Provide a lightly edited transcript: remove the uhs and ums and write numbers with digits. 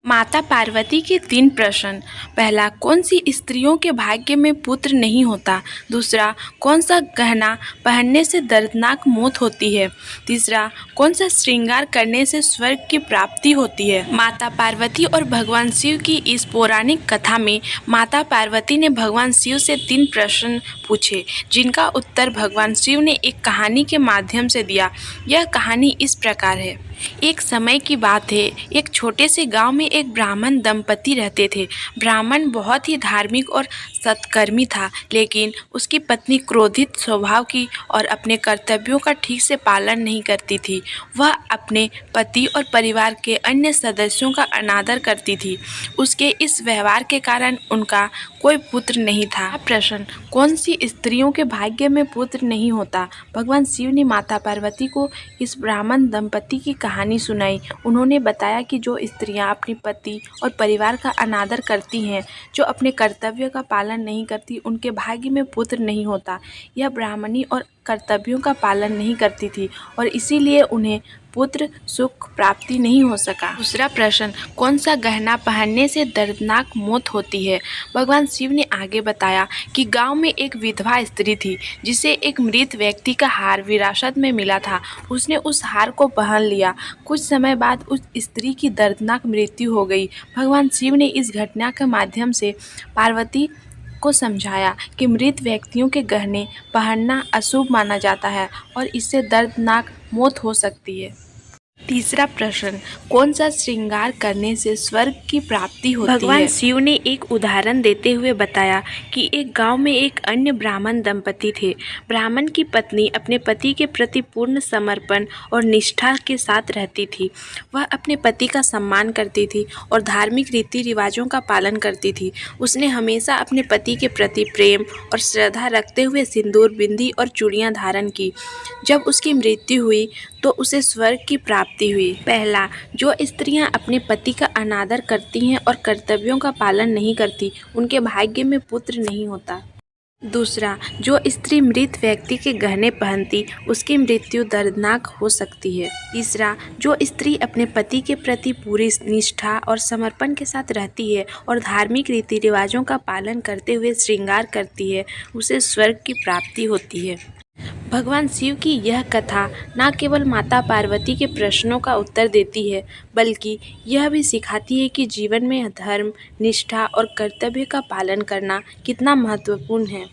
माता पार्वती के 3 प्रश्न। पहला, कौन सी स्त्रियों के भाग्य में पुत्र नहीं होता? दूसरा, कौन सा गहना पहनने से दर्दनाक मौत होती है? तीसरा, कौन सा श्रृंगार करने से स्वर्ग की प्राप्ति होती है? माता पार्वती और भगवान शिव की इस पौराणिक कथा में माता पार्वती ने भगवान शिव से 3 प्रश्न पूछे, जिनका उत्तर भगवान शिव ने एक कहानी के माध्यम से दिया। यह कहानी इस प्रकार है। एक समय की बात है, एक छोटे से गांव में एक ब्राह्मण दंपति रहते थे। ब्राह्मण बहुत ही धार्मिक और सत्कर्मी था, लेकिन उसकी पत्नी क्रोधित स्वभाव की और अपने कर्तव्यों का ठीक से पालन नहीं करती थी। वह अपने पति और परिवार के अन्य सदस्यों का अनादर करती थी। उसके इस व्यवहार के कारण उनका कोई पुत्र नहीं था। प्रश्न, कौन सी स्त्रियों के भाग्य में पुत्र नहीं होता? भगवान शिव ने माता पार्वती को इस ब्राह्मण दंपति की कहानी सुनाई। उन्होंने बताया कि जो स्त्रियां अपने पति और परिवार का अनादर करती हैं, जो अपने कर्तव्य का पालन नहीं करती, उनके भाग्य में पुत्र नहीं होता। यह ब्राह्मणी और कर्तव्यों का पालन नहीं करती थी और इसीलिए उन्हें पुत्र सुख प्राप्ति नहीं हो सका। दूसरा प्रश्न, कौन सा गहना पहनने से दर्दनाक मौत होती है? भगवान शिव ने आगे बताया कि गांव में एक विधवा स्त्री थी, जिसे एक मृत व्यक्ति का हार विरासत में मिला था। उसने उस हार को पहन लिया। कुछ समय बाद उस स्त्री की दर्दनाक मृत्यु हो गई। भगवान शिव ने इस घटना के माध्यम से पार्वती को समझाया कि मृत व्यक्तियों के गहने पहनना अशुभ माना जाता है और इससे दर्दनाक मौत हो सकती है। तीसरा प्रश्न, कौन सा श्रृंगार करने से स्वर्ग की प्राप्ति होती है? भगवान शिव ने एक उदाहरण देते हुए बताया कि एक गांव में एक अन्य ब्राह्मण दंपति थे। ब्राह्मण की पत्नी अपने पति के प्रति पूर्ण समर्पण और निष्ठा के साथ रहती थी। वह अपने पति का सम्मान करती थी और धार्मिक रीति रिवाजों का पालन करती थी। उसने हमेशा अपने पति के प्रति प्रेम और श्रद्धा रखते हुए सिंदूर, बिंदी और चूड़ियां धारण की। जब उसकी मृत्यु हुई तो उसे स्वर्ग की प्राप्ति हुई। पहला, जो स्त्रियां अपने पति का अनादर करती हैं और कर्तव्यों का पालन नहीं करती, उनके भाग्य में पुत्र नहीं होता। दूसरा, जो स्त्री मृत व्यक्ति के गहने पहनती, उसकी मृत्यु दर्दनाक हो सकती है। तीसरा, जो स्त्री अपने पति के प्रति पूरी निष्ठा और समर्पण के साथ रहती है और धार्मिक रीति रिवाजों का पालन करते हुए श्रृंगार करती है, उसे स्वर्ग की प्राप्ति होती है। भगवान शिव की यह कथा न केवल माता पार्वती के प्रश्नों का उत्तर देती है, बल्कि यह भी सिखाती है कि जीवन में धर्म, निष्ठा और कर्तव्य का पालन करना कितना महत्वपूर्ण है।